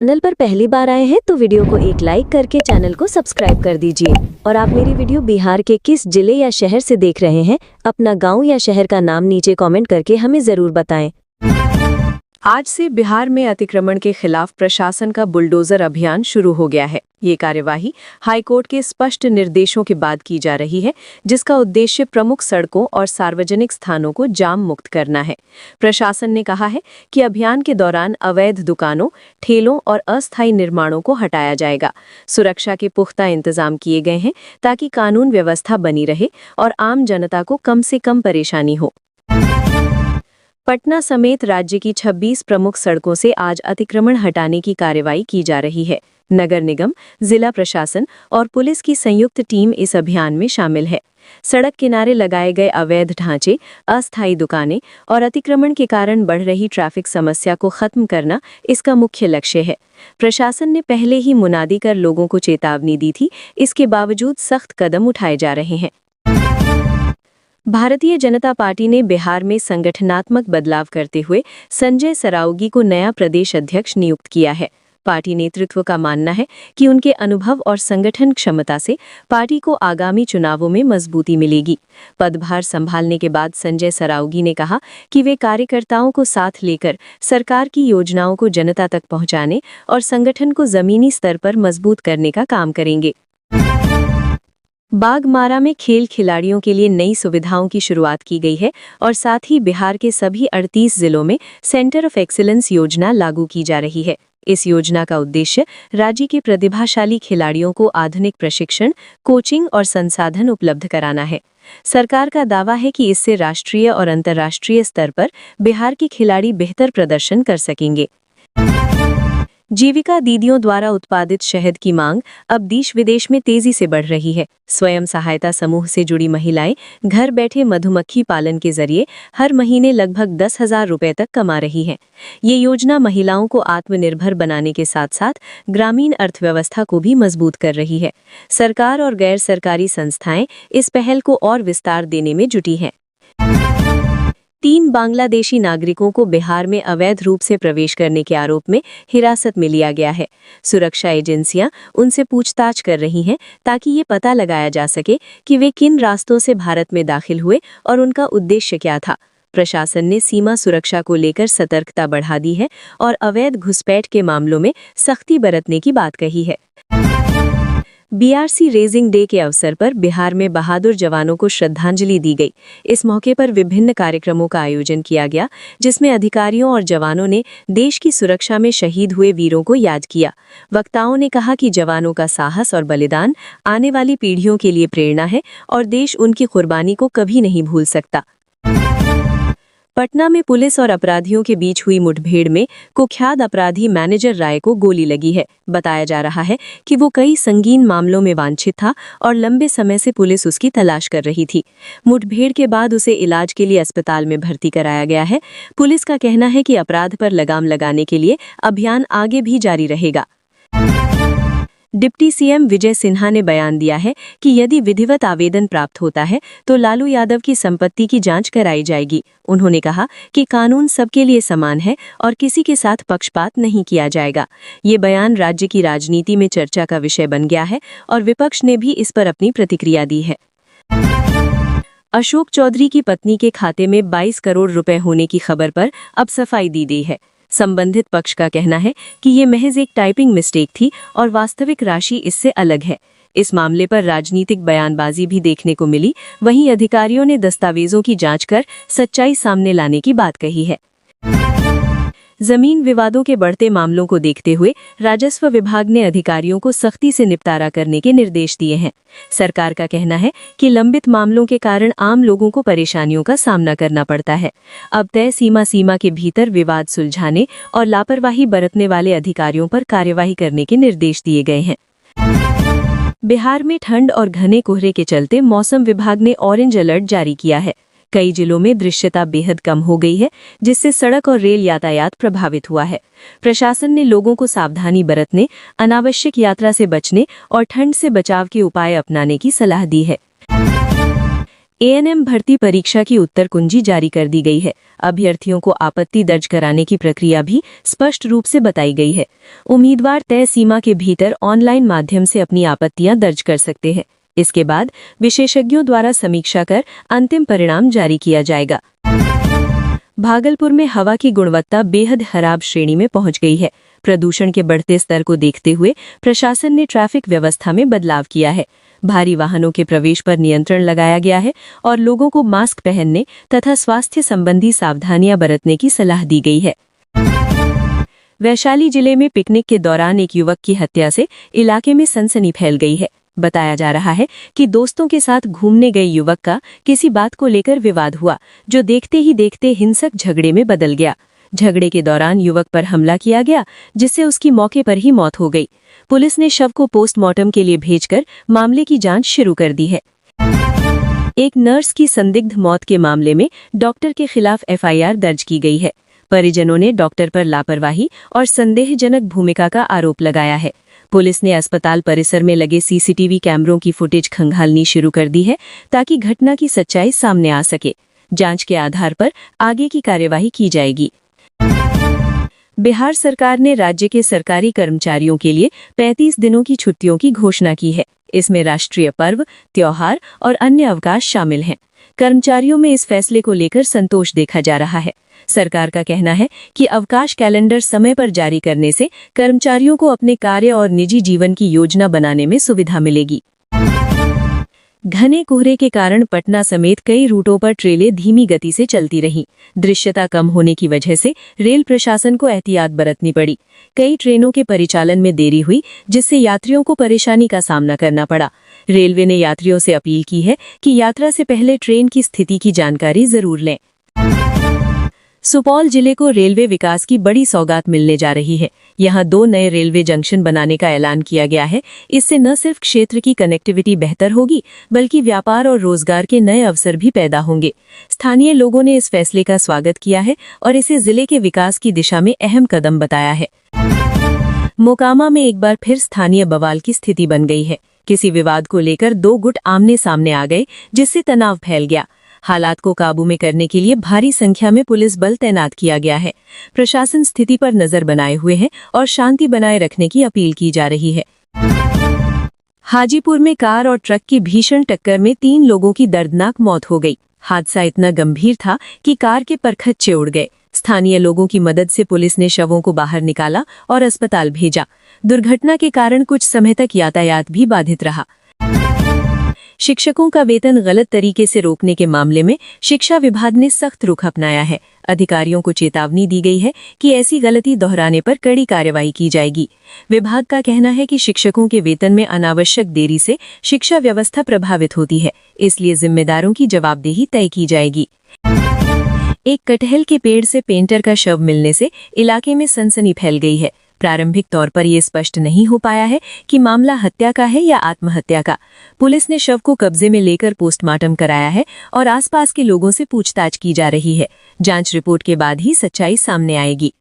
Channel पर पहली बार आए हैं तो वीडियो को एक लाइक करके चैनल को सब्सक्राइब कर दीजिए। और आप मेरी वीडियो बिहार के किस जिले या शहर से देख रहे हैं, अपना गांव या शहर का नाम नीचे कमेंट करके हमें जरूर बताएं। आज से बिहार में अतिक्रमण के खिलाफ प्रशासन का बुलडोजर अभियान शुरू हो गया है। ये कार्यवाही हाईकोर्ट के स्पष्ट निर्देशों के बाद की जा रही है, जिसका उद्देश्य प्रमुख सड़कों और सार्वजनिक स्थानों को जाम मुक्त करना है। प्रशासन ने कहा है कि अभियान के दौरान अवैध दुकानों, ठेलों और अस्थायी निर्माणों को हटाया जाएगा। सुरक्षा के पुख्ता इंतजाम किए गए हैं ताकि कानून व्यवस्था बनी रहे और आम जनता को कम से कम परेशानी हो। पटना समेत राज्य की 26 प्रमुख सड़कों से आज अतिक्रमण हटाने की कार्रवाई की जा रही है। नगर निगम, जिला प्रशासन और पुलिस की संयुक्त टीम इस अभियान में शामिल है। सड़क किनारे लगाए गए अवैध ढांचे, अस्थायी दुकानें और अतिक्रमण के कारण बढ़ रही ट्रैफिक समस्या को खत्म करना इसका मुख्य लक्ष्य है। प्रशासन ने पहले ही मुनादी कर लोगों को चेतावनी दी थी, इसके बावजूद सख्त कदम उठाए जा रहे हैं। भारतीय जनता पार्टी ने बिहार में संगठनात्मक बदलाव करते हुए संजय सरावगी को नया प्रदेश अध्यक्ष नियुक्त किया है। पार्टी नेतृत्व का मानना है कि उनके अनुभव और संगठन क्षमता से पार्टी को आगामी चुनावों में मजबूती मिलेगी। पदभार संभालने के बाद संजय सरावगी ने कहा कि वे कार्यकर्ताओं को साथ लेकर सरकार की योजनाओं को जनता तक पहुंचाने और संगठन को जमीनी स्तर पर मजबूत करने का काम करेंगे। बाघमारा में खेल खिलाड़ियों के लिए नई सुविधाओं की शुरुआत की गई है और साथ ही बिहार के सभी 38 जिलों में सेंटर ऑफ एक्सीलेंस योजना लागू की जा रही है। इस योजना का उद्देश्य राज्य के प्रतिभाशाली खिलाड़ियों को आधुनिक प्रशिक्षण, कोचिंग और संसाधन उपलब्ध कराना है। सरकार का दावा है कि इससे राष्ट्रीय और अंतर्राष्ट्रीय स्तर पर बिहार के खिलाड़ी बेहतर प्रदर्शन कर सकेंगे। जीविका दीदियों द्वारा उत्पादित शहद की मांग अब देश विदेश में तेजी से बढ़ रही है। स्वयं सहायता समूह से जुड़ी महिलाएं घर बैठे मधुमक्खी पालन के जरिए हर महीने लगभग 10,000 रुपए तक कमा रही हैं। ये योजना महिलाओं को आत्मनिर्भर बनाने के साथ साथ ग्रामीण अर्थव्यवस्था को भी मजबूत कर रही है। सरकार और गैर सरकारी संस्थाएं इस पहल को और विस्तार देने में जुटी हैं। 3 बांग्लादेशी नागरिकों को बिहार में अवैध रूप से प्रवेश करने के आरोप में हिरासत में लिया गया है। सुरक्षा एजेंसियां उनसे पूछताछ कर रही हैं ताकि ये पता लगाया जा सके कि वे किन रास्तों से भारत में दाखिल हुए और उनका उद्देश्य क्या था। प्रशासन ने सीमा सुरक्षा को लेकर सतर्कता बढ़ा दी है और अवैध घुसपैठ के मामलों में सख्ती बरतने की बात कही है। बीआरसी रेजिंग डे के अवसर पर बिहार में बहादुर जवानों को श्रद्धांजलि दी गई। इस मौके पर विभिन्न कार्यक्रमों का आयोजन किया गया, जिसमें अधिकारियों और जवानों ने देश की सुरक्षा में शहीद हुए वीरों को याद किया। वक्ताओं ने कहा कि जवानों का साहस और बलिदान आने वाली पीढ़ियों के लिए प्रेरणा है और देश उनकी कुर्बानी को कभी नहीं भूल सकता। पटना में पुलिस और अपराधियों के बीच हुई मुठभेड़ में कुख्यात अपराधी मैनेजर राय को गोली लगी है। बताया जा रहा है कि वो कई संगीन मामलों में वांछित था और लंबे समय से पुलिस उसकी तलाश कर रही थी। मुठभेड़ के बाद उसे इलाज के लिए अस्पताल में भर्ती कराया गया है। पुलिस का कहना है कि अपराध पर लगाम लगाने के लिए अभियान आगे भी जारी रहेगा। डिप्टी सीएम विजय सिन्हा ने बयान दिया है कि यदि विधिवत आवेदन प्राप्त होता है तो लालू यादव की संपत्ति की जांच कराई जाएगी। उन्होंने कहा कि कानून सबके लिए समान है और किसी के साथ पक्षपात नहीं किया जाएगा। ये बयान राज्य की राजनीति में चर्चा का विषय बन गया है और विपक्ष ने भी इस पर अपनी प्रतिक्रिया दी है। अशोक चौधरी की पत्नी के खाते में 22 करोड़ रुपए होने की खबर पर अब सफाई दी गई है। संबंधित पक्ष का कहना है कि ये महज एक टाइपिंग मिस्टेक थी और वास्तविक राशि इससे अलग है। इस मामले पर राजनीतिक बयानबाजी भी देखने को मिली। वहीं अधिकारियों ने दस्तावेजों की जांच कर सच्चाई सामने लाने की बात कही है। जमीन विवादों के बढ़ते मामलों को देखते हुए राजस्व विभाग ने अधिकारियों को सख्ती से निपटारा करने के निर्देश दिए हैं। सरकार का कहना है कि लंबित मामलों के कारण आम लोगों को परेशानियों का सामना करना पड़ता है। अब तय सीमा के भीतर विवाद सुलझाने और लापरवाही बरतने वाले अधिकारियों पर कार्यवाही करने के निर्देश दिए गए हैं। बिहार में ठंड और घने कोहरे के चलते मौसम विभाग ने ऑरेंज अलर्ट जारी किया है। कई जिलों में दृश्यता बेहद कम हो गई है, जिससे सड़क और रेल यातायात प्रभावित हुआ है। प्रशासन ने लोगों को सावधानी बरतने, अनावश्यक यात्रा से बचने और ठंड से बचाव के उपाय अपनाने की सलाह दी है। एएनएम भर्ती परीक्षा की उत्तर कुंजी जारी कर दी गई है। अभ्यर्थियों को आपत्ति दर्ज कराने की प्रक्रिया भी स्पष्ट रूप से बताई गई है। उम्मीदवार तय सीमा के भीतर ऑनलाइन माध्यम से अपनी आपत्तियां दर्ज कर सकते हैं। इसके बाद विशेषज्ञों द्वारा समीक्षा कर अंतिम परिणाम जारी किया जाएगा। भागलपुर में हवा की गुणवत्ता बेहद खराब श्रेणी में पहुंच गई है। प्रदूषण के बढ़ते स्तर को देखते हुए प्रशासन ने ट्रैफिक व्यवस्था में बदलाव किया है। भारी वाहनों के प्रवेश पर नियंत्रण लगाया गया है और लोगों को मास्क पहनने तथा स्वास्थ्य संबंधी सावधानियां बरतने की सलाह दी गई है। वैशाली जिले में पिकनिक के दौरान एक युवक की हत्या से इलाके में सनसनी फैल गई है। बताया जा रहा है कि दोस्तों के साथ घूमने गए युवक का किसी बात को लेकर विवाद हुआ, जो देखते ही देखते हिंसक झगड़े में बदल गया। झगड़े के दौरान युवक पर हमला किया गया, जिससे उसकी मौके पर ही मौत हो गई। पुलिस ने शव को पोस्टमार्टम के लिए भेजकर मामले की जांच शुरू कर दी है। एक नर्स की संदिग्ध मौत के मामले में डॉक्टर के खिलाफ एफआईआर दर्ज की गई है। परिजनों ने डॉक्टर पर लापरवाही और संदेहजनक भूमिका का आरोप लगाया है। पुलिस ने अस्पताल परिसर में लगे सीसीटीवी कैमरों की फुटेज खंगालनी शुरू कर दी है, ताकि घटना की सच्चाई सामने आ सके। जांच के आधार पर आगे की कार्यवाही की जाएगी। बिहार सरकार ने राज्य के सरकारी कर्मचारियों के लिए 35 दिनों की छुट्टियों की घोषणा की है। इसमें राष्ट्रीय पर्व, त्योहार और अन्य अवकाश शामिल हैं। कर्मचारियों में इस फैसले को लेकर संतोष देखा जा रहा है। सरकार का कहना है कि अवकाश कैलेंडर समय पर जारी करने से कर्मचारियों को अपने कार्य और निजी जीवन की योजना बनाने में सुविधा मिलेगी। घने कोहरे के कारण पटना समेत कई रूटों पर ट्रेनें धीमी गति से चलती रहीं। दृश्यता कम होने की वजह से रेल प्रशासन को एहतियात बरतनी पड़ी। कई ट्रेनों के परिचालन में देरी हुई, जिससे यात्रियों को परेशानी का सामना करना पड़ा। रेलवे ने यात्रियों से अपील की है कि यात्रा से पहले ट्रेन की स्थिति की जानकारी जरूर लें। सुपौल जिले को रेलवे विकास की बड़ी सौगात मिलने जा रही है। यहाँ 2 नए रेलवे जंक्शन बनाने का ऐलान किया गया है। इससे न सिर्फ क्षेत्र की कनेक्टिविटी बेहतर होगी, बल्कि व्यापार और रोजगार के नए अवसर भी पैदा होंगे। स्थानीय लोगों ने इस फैसले का स्वागत किया है और इसे जिले के विकास की दिशा में अहम कदम बताया है। मोकामा में एक बार फिर स्थानीय बवाल की स्थिति बन गई है। किसी विवाद को लेकर 2 गुट आमने सामने आ गए, जिससे तनाव फैल गया। हालात को काबू में करने के लिए भारी संख्या में पुलिस बल तैनात किया गया है। प्रशासन स्थिति पर नजर बनाए हुए है और शांति बनाए रखने की अपील की जा रही है। हाजीपुर में कार और ट्रक की भीषण टक्कर में 3 लोगों की दर्दनाक मौत हो गई। हादसा इतना गंभीर था कि कार के परखच्चे उड़ गए। स्थानीय लोगों की मदद से पुलिस ने शवों को बाहर निकाला और अस्पताल भेजा। दुर्घटना के कारण कुछ समय तक यातायात भी बाधित रहा। शिक्षकों का वेतन गलत तरीके से रोकने के मामले में शिक्षा विभाग ने सख्त रुख अपनाया है। अधिकारियों को चेतावनी दी गई है कि ऐसी गलती दोहराने पर कड़ी कार्रवाई की जाएगी। विभाग का कहना है कि शिक्षकों के वेतन में अनावश्यक देरी से शिक्षा व्यवस्था प्रभावित होती है, इसलिए जिम्मेदारों की जवाबदेही तय की जाएगी। एक कटहल के पेड़ से पेंटर का शव मिलने से इलाके में सनसनी फैल गई है। प्रारंभिक तौर पर यह स्पष्ट नहीं हो पाया है कि मामला हत्या का है या आत्महत्या का। पुलिस ने शव को कब्जे में लेकर पोस्टमार्टम कराया है और आसपास के लोगों से पूछताछ की जा रही है। जांच रिपोर्ट के बाद ही सच्चाई सामने आएगी।